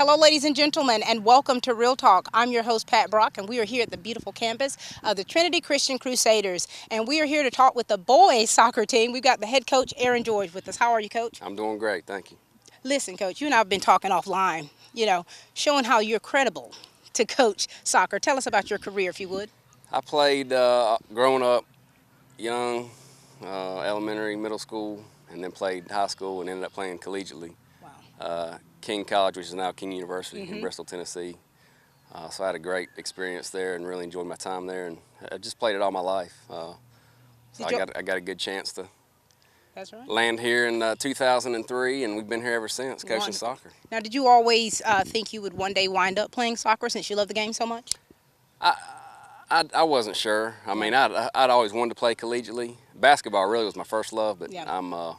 Hello, ladies and gentlemen, and welcome to Real Talk. I'm your host, Pat Brock, and we are here at the beautiful campus of the Trinity Christian Crusaders. And we are here to talk with the boys soccer team. We've got the head coach, Aaron George, with us. How are you, Coach? I'm doing great, thank you. Listen, Coach, you and I have been talking offline, showing how you're credible to coach soccer. Tell us about your career, if you would. I played growing up young, elementary, middle school, and then played high school and ended up playing collegiately. Wow. King College, which is now King University in Bristol, Tennessee. So I had a great experience there and really enjoyed my time there, and I just played it all my life. So I got a good chance to That's right. land here in 2003, and we've been here ever since coaching Wonderful. soccer. Now, did you always think you would one day wind up playing soccer since you love the game so much? I wasn't sure. I mean, I'd always wanted to play collegiately. Basketball really was my first love, but Yeah. I'm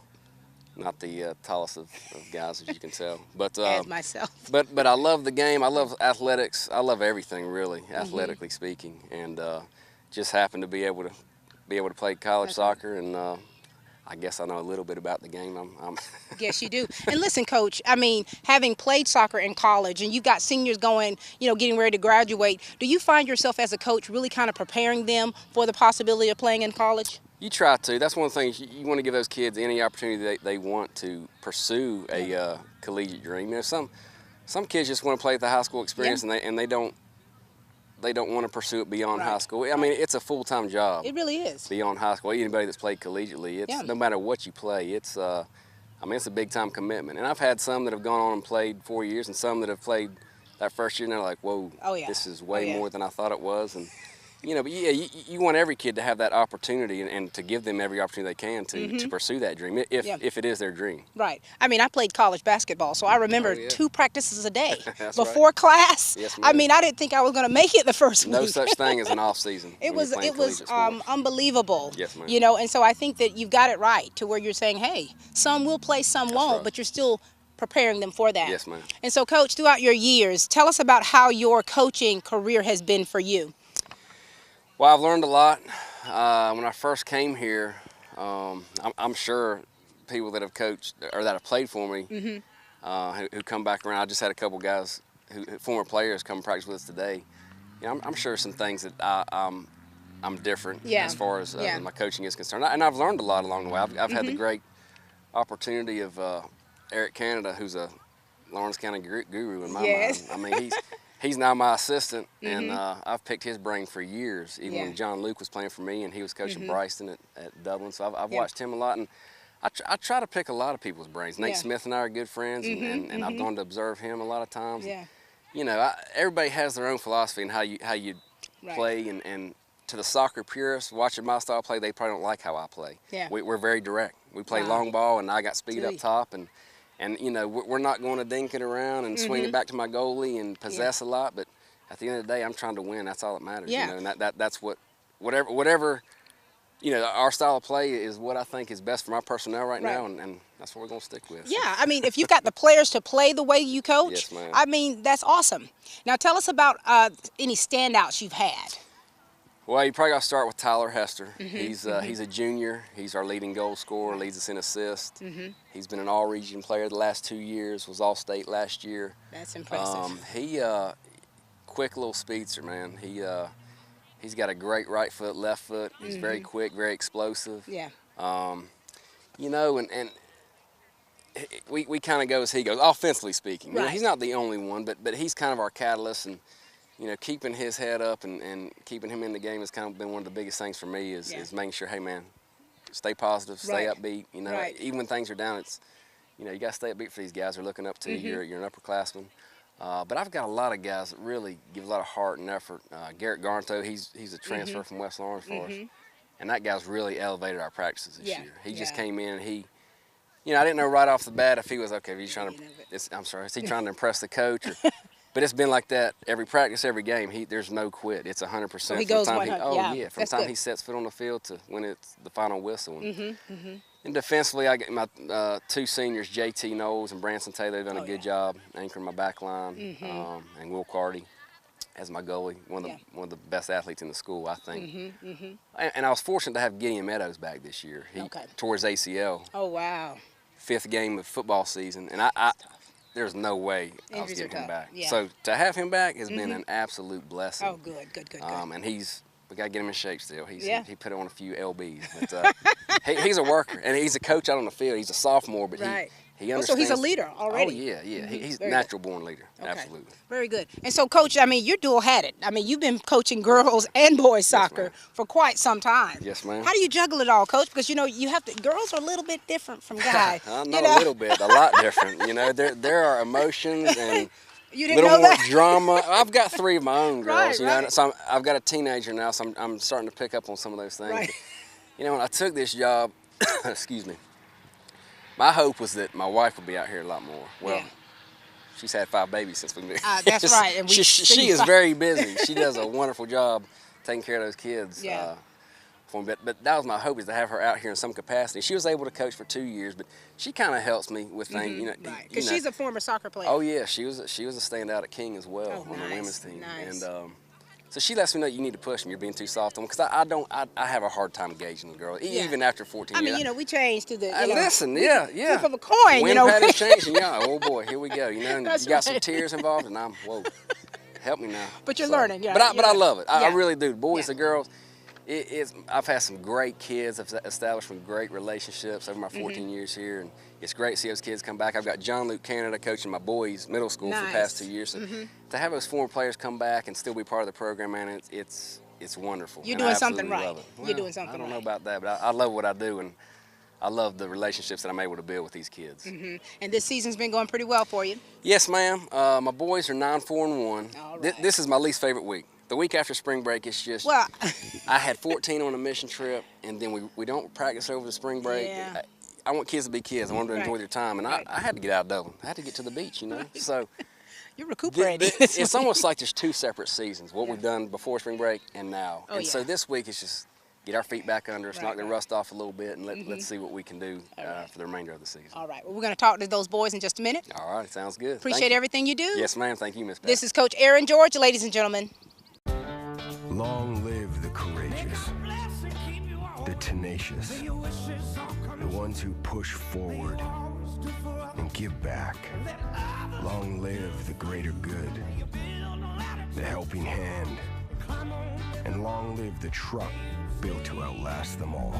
not the tallest of guys, as you can tell. But As myself. but I love the game. I love athletics. I love everything, really, athletically speaking. And just happened to be able to play college soccer, and I guess I know a little bit about the game. Yes, you do. And listen, Coach, I mean, having played soccer in college and you've got seniors going, getting ready to graduate, do you find yourself as a coach really kind of preparing them for the possibility of playing in college? You try to. That's one of the things you want to give those kids any opportunity they want to pursue a collegiate dream. Some kids just want to play at the high school experience, and they don't want to pursue it beyond high school. I mean, it's a full-time job. It really is. Beyond high school, anybody that's played collegiately, no matter what you play, it's a big-time commitment. And I've had some that have gone on and played 4 years, and some that have played that first year, and they're like, "Whoa, this is way more than I thought it was." And but you want every kid to have that opportunity and to give them every opportunity they can to pursue that dream, if it is their dream. Right. I mean, I played college basketball, so I remember 2 practices a day before right. class. Yes, I mean, I didn't think I was going to make it the first week. No such thing as an off season. It was unbelievable. Yes, ma'am. And so I think that you've got it right to where you're saying, hey, some will play, some won't, right. but you're still preparing them for that. Yes, ma'am. And so, Coach, throughout your years, tell us about how your coaching career has been for you. Well, I've learned a lot. When I first came here, I'm sure people that have coached or that have played for me who come back around. I just had a couple guys, former players, come practice with us today. I'm sure some things that I'm different as far as my coaching is concerned. And I've learned a lot along the way. I've had the great opportunity of Eric Canada, who's a Lawrence County guru in my mind. I mean, he's now my assistant, and I've picked his brain for years, even when John Luke was playing for me and he was coaching Bryston at Dublin. So I've watched him a lot, and I try to pick a lot of people's brains. Nate Smith and I are good friends, and I've gone to observe him a lot of times. Yeah. Everybody has their own philosophy and how you play, and to the soccer purists, watching my style play, they probably don't like how I play. Yeah. We're very direct. We play long ball, and I got speed up top, and we're not going to dink it around and swing it back to my goalie and possess a lot. But at the end of the day, I'm trying to win. That's all that matters. Yeah. And that's whatever. Our style of play is what I think is best for my personnel right now, and that's what we're going to stick with. Yeah, I mean, if you've got the players to play the way you coach, yes, ma'am. I mean, that's awesome. Now, tell us about any standouts you've had. Well, you probably got to start with Tyler Hester. He's a junior. He's our leading goal scorer, leads us in assists. He's been an all-region player the last 2 years, was all-state last year. That's impressive. Quick little speedster, man. He's got a great right foot, left foot. He's very quick, very explosive. Yeah. And we kind of go as he goes, offensively speaking. Right. He's not the only one, but he's kind of our catalyst, and keeping his head up and keeping him in the game has kind of been one of the biggest things for me is making sure, hey, man, stay positive, stay upbeat. Even when things are down, it's, you got to stay upbeat for these guys. They're looking up to you. You're an upperclassman. But I've got a lot of guys that really give a lot of heart and effort. Garrett Garnto, he's a transfer from West Lawrence for us. And that guy's really elevated our practices this year. He just came in and I didn't know right off the bat if he was, okay, is he trying to impress the coach? But it's been like that every practice, every game. There's no quit. It's 100%. He goes 100. From the time he sets foot on the field to when it's the final whistle. And defensively, I get my 2 seniors, J.T. Knowles and Branson Taylor. They've done a good job anchoring my back line. And Will Carty as my goalie, one of the best athletes in the school, I think. And I was fortunate to have Gideon Meadows back this year. He tore his ACL. Oh, wow. 5th game of football season, and there's no way I was Injuries are getting him tough. back. Yeah. So to have him back has been an absolute blessing. Oh, good. And we got to get him in shape still. Yeah. He put on a few lbs, but he's a worker and he's a coach out on the field. He's a sophomore, but Right. he Oh, understands. so he's a leader already. Oh yeah. He's Very natural born leader. Okay. Absolutely. Very good. And so, Coach, I mean, you're dual-hatted. I mean, you've been coaching girls and boys soccer ma'am. for quite some time. Yes, ma'am. How do you juggle it all, Coach? Because, you know, girls are a little bit different from guys. Not a little bit, a lot different. You know, there are emotions and You a didn't little know more that? drama. I've got 3 of my own girls. Right, You know, right. so I've got a teenager now, so I'm starting to pick up on some of those things. Right. But, you know, when I took this job, excuse me, my hope was that my wife would be out here a lot more. Well, Yeah. she's had 5 babies since we've been. That's right. And she is very busy. She does a wonderful job taking care of those kids. Yeah. For me. But that was my hope, is to have her out here in some capacity. She was able to coach for 2 years, but she kind of helps me with things. You know, Right. Because she's a former soccer player. Oh yeah, she was a standout at King as well on the women's team. Nice. And so she lets me know you need to push them. You're being too soft on them, because I have a hard time gauging the girls, even after 14 I years. mean, you know, we changed to the Listen, flip of a coin, Wind you know. pattern's changing, yeah. Oh boy, here we go. You know, and That's you got some right. tears involved, and I'm whoa. Help me now. But you're learning, yeah. But I love it. I Yeah. really do. The boys, Yeah. the girls. I've had some great kids. I've established some great relationships over my 14 years here, and it's great to see those kids come back. I've got John Luke Canada coaching my boys' middle school for the past 2 years. So to have those former players come back and still be part of the program, man, it's wonderful. You're And I doing something absolutely right. love it. You're Well, doing something I don't know right. about that, but I love what I do, and I love the relationships that I'm able to build with these kids. And this season's been going pretty well for you. Yes, ma'am. My boys are 9-4-1. All right. This is my least favorite week. The week after spring break, it's just, Well, I had 14 on a mission trip, and then we don't practice over the spring break. Yeah. I want kids to be kids. I want them to enjoy Right. their time, and Right. I had to get out of Dublin. I had to get to the beach, you know. So you're recuperating. it's almost like there's 2 separate seasons, what we've done before spring break and now. Oh, And so yeah. this week is just get our feet back under us, knock the right. rust off a little bit, and let's see what we can do for the remainder of the season. All right. Well, we're going to talk to those boys in just a minute. All right, sounds good. Thank Appreciate you. everything you do. Yes, ma'am. Thank you, Miss Pat. This is Coach Aaron George, ladies and gentlemen. Long live the courageous, the tenacious, the ones who push forward and give back. Long live the greater good, the helping hand, and long live the truck built to outlast them all.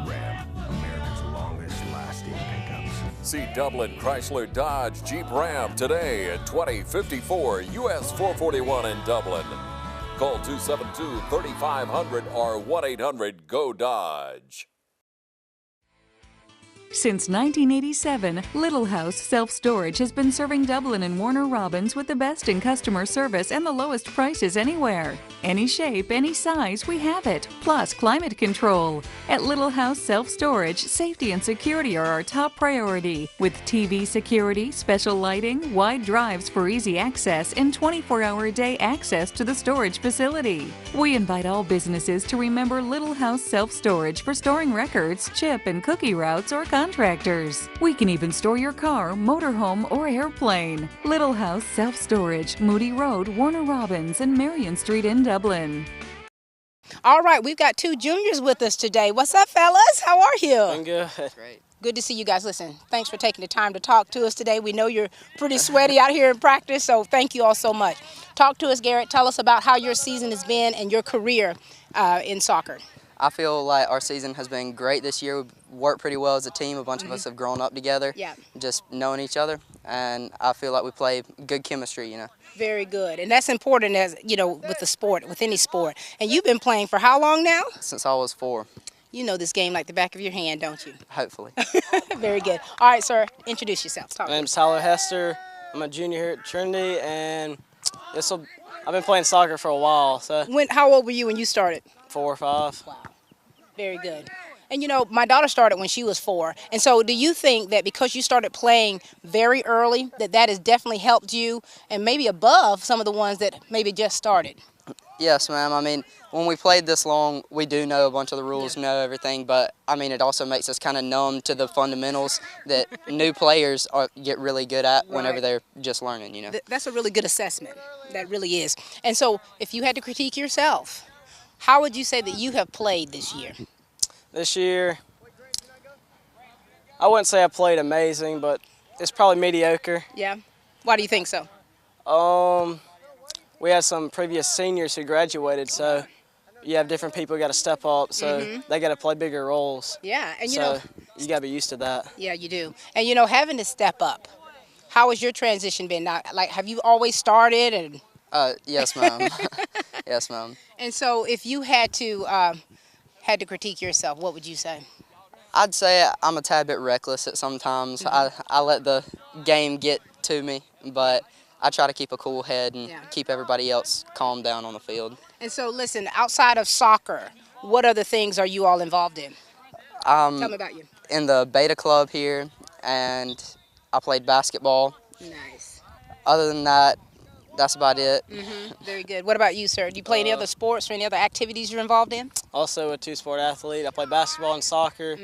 Ram, America's longest lasting pickups. See Dublin Chrysler Dodge Jeep Ram today at 2054 US 441 in Dublin. Call 272-3500 or 1-800-GO-DODGE. Since 1987, Little House Self-Storage has been serving Dublin and Warner Robins with the best in customer service and the lowest prices anywhere. Any shape, any size, we have it. Plus climate control. At Little House Self-Storage, safety and security are our top priority. With TV security, special lighting, wide drives for easy access, and 24-hour-a-day access to the storage facility. We invite all businesses to remember Little House Self-Storage for storing records, chip and cookie routes, or contractors. We can even store your car, motorhome, or airplane. Little House Self-Storage, Moody Road, Warner Robins, and Marion Street in Dublin. All right, we've got 2 juniors with us today. What's up, fellas? How are you? I'm good. Great. Good to see you guys. Listen, thanks for taking the time to talk to us today. We know you're pretty sweaty out here in practice, so thank you all so much. Talk to us, Garrett. Tell us about how your season has been and your career in soccer. I feel like our season has been great this year. We've worked pretty well as a team. A bunch of us have grown up together, Yeah. just knowing each other, and I feel like we play good chemistry, you know. Very good. And that's important, as you know, with the sport, with any sport. And you've been playing for how long now? Since I was 4, You know this game like the back of your hand, don't you? hopefully. Very good. All right, sir, introduce yourself. Talk My to name's Tyler Hester. I'm a junior here at Trinity, and I've been playing soccer for a while, so us. How old were you when you started? 4 or 5. Wow. Very good. And you know, my daughter started when she was 4. And so do you think that because you started playing very early, that has definitely helped you and maybe above some of the ones that maybe just started? Yes, ma'am. I mean, when we played this long, we do know a bunch of the rules, know everything, but I mean, it also makes us kind of numb to the fundamentals that new players get really good at whenever Right. they're just learning, you know. That's a really good assessment. That really is. And so if you had to critique yourself, how would you say that you have played this year? This year, I wouldn't say I played amazing, but it's probably mediocre. Yeah. Why do you think so? We had some previous seniors who graduated, so you have different people who got to step up, so they got to play bigger roles. Yeah, and So you got to be used to that. yeah, you do. And having to step up, how has your transition been? Now, like, have you always started and? Yes, ma'am. Yes, ma'am. And so, if you had to critique yourself, what would you say? I'd say I'm a tad bit reckless at sometimes. I let the game get to me, but I try to keep a cool head and keep everybody else calm down on the field. And so, listen, outside of soccer, what other things are you all involved in? Tell me about you. In the beta club here, and I played basketball. Nice. Other than that, that's about it. Very good. What about you, sir? Do you play any other sports or any other activities you're involved in? Also a two-sport athlete. I play basketball and soccer,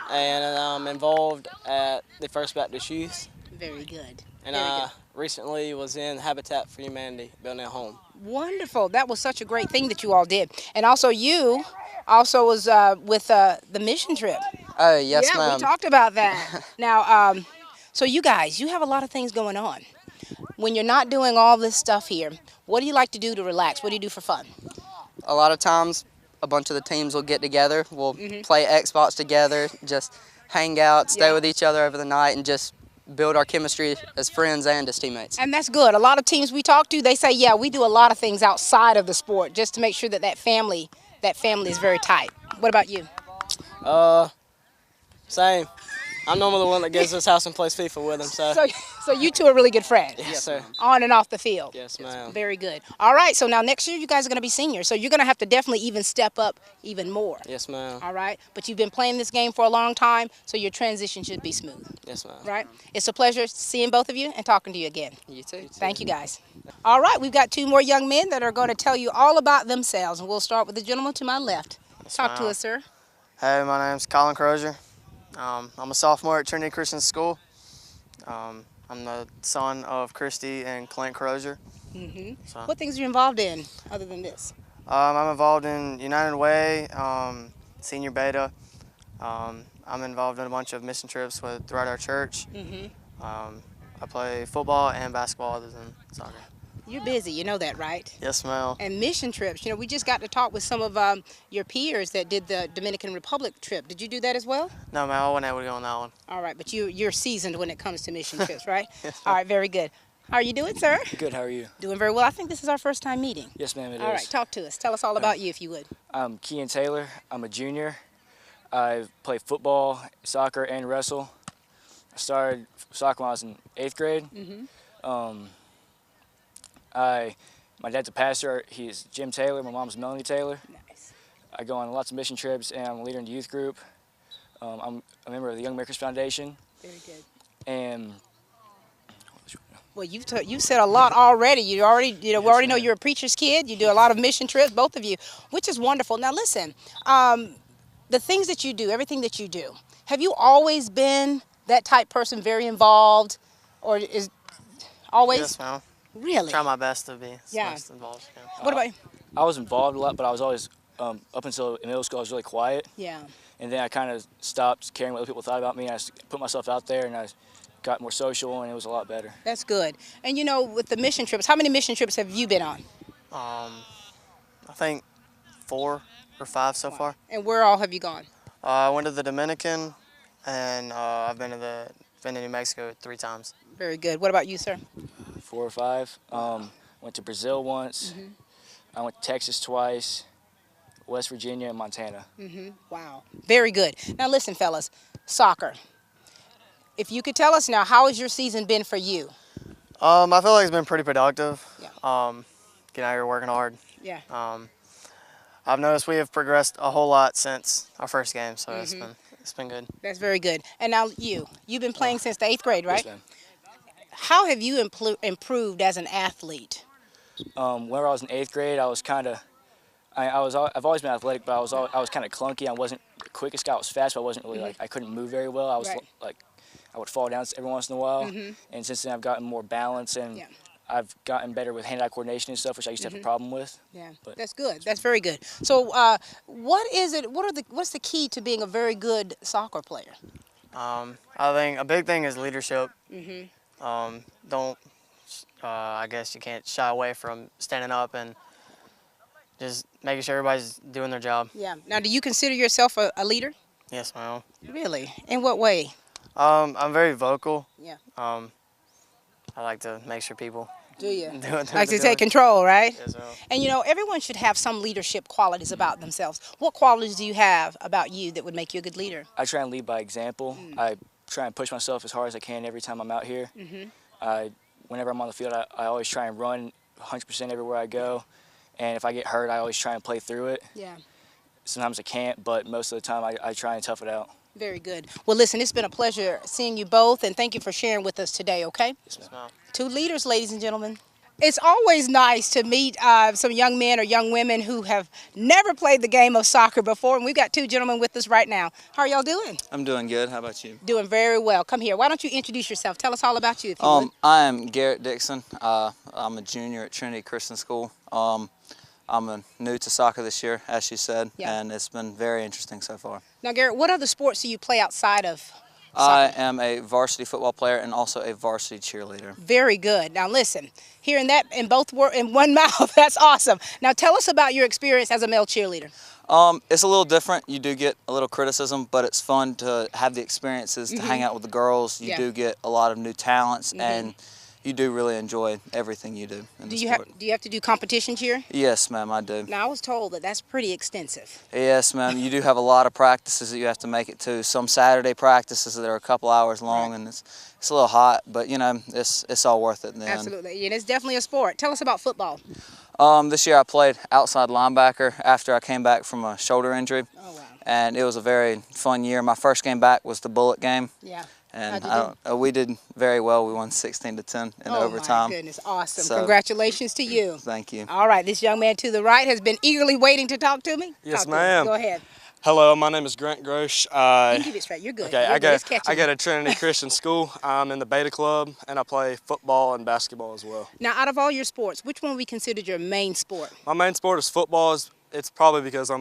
and I'm involved at the First Baptist Youth. Very good. And I recently was in Habitat for Humanity, building a home. Wonderful. That was such a great thing that you all did. And also you also was with the mission trip. Oh, yes, yeah, ma'am. we talked about that. Now, so you guys, you have a lot of things going on. When you're not doing all this stuff here, what do you like to do to relax? What do you do for fun? A lot of times, a bunch of the teams will get together. We'll play Xbox together, just hang out, stay with each other over the night, and just build our chemistry as friends and as teammates. And that's good. A lot of teams we talk to, they say, yeah, we do a lot of things outside of the sport just to make sure that family is very tight. What about you? Same. I'm normally the one that goes to his house and plays FIFA with him. So you two are really good friends? Yes, sir. On and off the field? Yes, ma'am. Very good. All right, so now next year you guys are going to be seniors, so you're going to have to definitely even step up even more. Yes, ma'am. All right, but you've been playing this game for a long time, so your transition should be smooth. Yes, ma'am. Right? It's a pleasure seeing both of you and talking to you again. You too. Thank you, guys. All right, we've got two more young men that are going to tell you all about themselves, and we'll start with the gentleman to my left. Talk to us, sir. Hey, my name's Colin Crozier. I'm a sophomore at Trinity Christian School. I'm the son of Christy and Clint Crozier. So, What things are you involved in other than this? I'm involved in United Way, Senior Beta. I'm involved in a bunch of mission trips throughout our church. I play football and basketball other than soccer. You're busy, you know that, right? Yes, ma'am. And mission trips. We just got to talk with some of your peers that did the Dominican Republic trip. Did you do that as well? No, ma'am, I wasn't able to go on that one. All right, but you're seasoned when it comes to mission trips, right? All right, very good. How are you doing, sir? Good, how are you? Doing very well. I think this is our first time meeting. Yes, ma'am, it is. All right, talk to us. Tell us all about you, if you would. I'm Kean Taylor. I'm a junior. I play football, soccer, and wrestle. I started soccer when I was in 8th grade. My dad's a pastor. He's Jim Taylor. My mom's Melanie Taylor. Nice. I go on lots of mission trips, and I'm a leader in the youth group. I'm a member of the Young Makers Foundation. Very good. And Well, you've said a lot already. We already know you're a preacher's kid. You do a lot of mission trips, both of you, which is wonderful. Now, listen, the things that you do, everything that you do, have you always been that type person, very involved, or is always? Yes, ma'am. Really? Try my best to be Yeah. most involved. Yeah. What about you? I was involved a lot, but I was always, up until in middle school, I was really quiet. Yeah. And then I kind of stopped caring what other people thought about me. I just put myself out there, and I got more social, and it was a lot better. That's good. And with the mission trips, how many mission trips have you been on? I think 4 or 5 so far. And where all have you gone? I went to the Dominican, and I've been to New Mexico 3 times. Very good. What about you, sir? 4 or 5. Went to Brazil once. I went to Texas twice, West Virginia, and Montana. Wow. Very good. Now listen, fellas, soccer. If you could tell us now, how has your season been for you? I feel like it's been pretty productive. Yeah. Getting out here working hard. Yeah. I've noticed we have progressed a whole lot since our first game, so it's been good. That's very good. And now you've been playing since the 8th grade, right? Yes, ma'am. How have you improved as an athlete? Whenever I was in 8th grade, I was kind of, I've always been athletic, but I was kind of clunky. I wasn't the quickest guy. I was fast, but I wasn't really I couldn't move very well. I was Right. I would fall down every once in a while. And since then, I've gotten more balance, and I've gotten better with hand-eye coordination and stuff, which I used to have a problem with. Yeah, But that's good. That's very good. So, what's the key to being a very good soccer player? I think a big thing is leadership. Don't I guess you can't shy away from standing up and just making sure everybody's doing their job. Yeah. Now, do you consider yourself a leader? Yes, ma'am. Really? In what way? I'm very vocal. Yeah. I like to make sure people Do you? do what they're Like to doing. take control, right? Yes, ma'am. And you know, everyone should have some leadership qualities about themselves. What qualities do you have about you that would make you a good leader? I try and lead by example. I try and push myself as hard as I can every time I'm out here. Whenever I'm on the field, I always try and run 100% everywhere I go. And if I get hurt, I always try and play through it. Yeah. Sometimes I can't, but most of the time I try and tough it out. Very good. Well, listen, it's been a pleasure seeing you both, and thank you for sharing with us today, okay? Yes, ma'am. Two leaders, ladies and gentlemen. It's always nice to meet some young men or young women who have never played the game of soccer before, and we've got two gentlemen with us right now. How are y'all doing? I'm doing good. How about you? Doing very well. Come here. Why don't you introduce yourself? Tell us all about you, if you would. I am Garrett Dixon. I'm a junior at Trinity Christian School. I'm new to soccer this year, as she said, and it's been very interesting so far. Now, Garrett, what other sports do you play outside of soccer? I am a varsity football player and also a varsity cheerleader. Very good. Now, listen, hearing that in one mouth, that's awesome. Now, tell us about your experience as a male cheerleader. It's a little different. You do get a little criticism, but it's fun to have the experiences, to hang out with the girls. You do get a lot of new talents, and you do really enjoy everything you do in the sport. Do you have to do competition cheer? Yes, ma'am, I do. Now, I was told that that's pretty extensive. Yes, ma'am. You do have a lot of practices that you have to make it to. Some Saturday practices that are a couple hours long, and it's a little hot, but you know, it's all worth it in the end. Absolutely, and it's definitely a sport. Tell us about football. This year I played outside linebacker after I came back from a shoulder injury. Oh, wow. And it was a very fun year. My first game back was the Bullet game. Yeah. And we did very well. We won 16-10 in overtime. Oh, my goodness. Awesome. So, congratulations to you. Thank you. All right. This young man to the right has been eagerly waiting to talk to me. Yes, Talk to me. ma'am. Go ahead. Hello, my name is Grant Grosch. You can keep it straight. You're good. Okay, You're good. I go to Trinity Christian School. I'm in the Beta Club, and I play football and basketball as well. Now, out of all your sports, which one would be considered your main sport? My main sport is football. It's probably because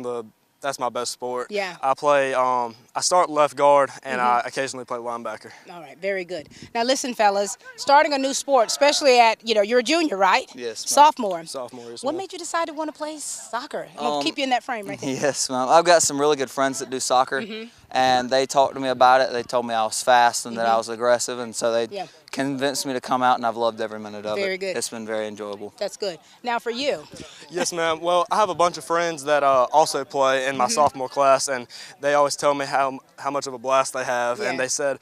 that's my best sport. Yeah. I play, I start left guard, and I occasionally play linebacker. All right, very good. Now listen, fellas, starting a new sport, especially at, you're a junior, right? Yes, ma'am. Sophomore. Sophomore, yes, What ma'am. made you decide to want to play soccer? I'm going to keep you in that frame right there. Yes, ma'am. I've got some really good friends that do soccer, and they talked to me about it. They told me I was fast and that I was aggressive, and so they convinced me to come out, and I've loved every minute of it. Very good. It's been very enjoyable. That's good. Now for you. Yes, ma'am. Well, I have a bunch of friends that also play in my sophomore class, and they always tell me how much of a blast they have. And they said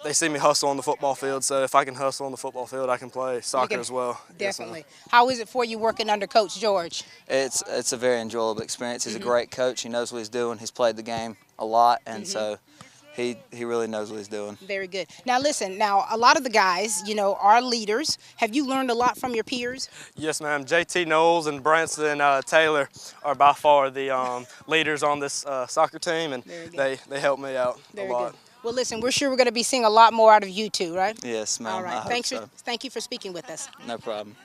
they see me hustle on the football field, so if I can hustle on the football field, I can play soccer as well. Definitely. How is it for you working under Coach George? It's a very enjoyable experience. He's a great coach. He knows what he's doing. He's played the game a lot, and so he really knows what he's doing. Very good. Now listen, a lot of the guys, are leaders. Have you learned a lot from your peers? Yes, ma'am. JT Knowles and Branson Taylor are by far the leaders on this soccer team, and they help me out a lot. Good. Well, listen, we're sure we're going to be seeing a lot more out of you two, right? Yes, ma'am. All right. I hope so. Thank you for speaking with us. No problem.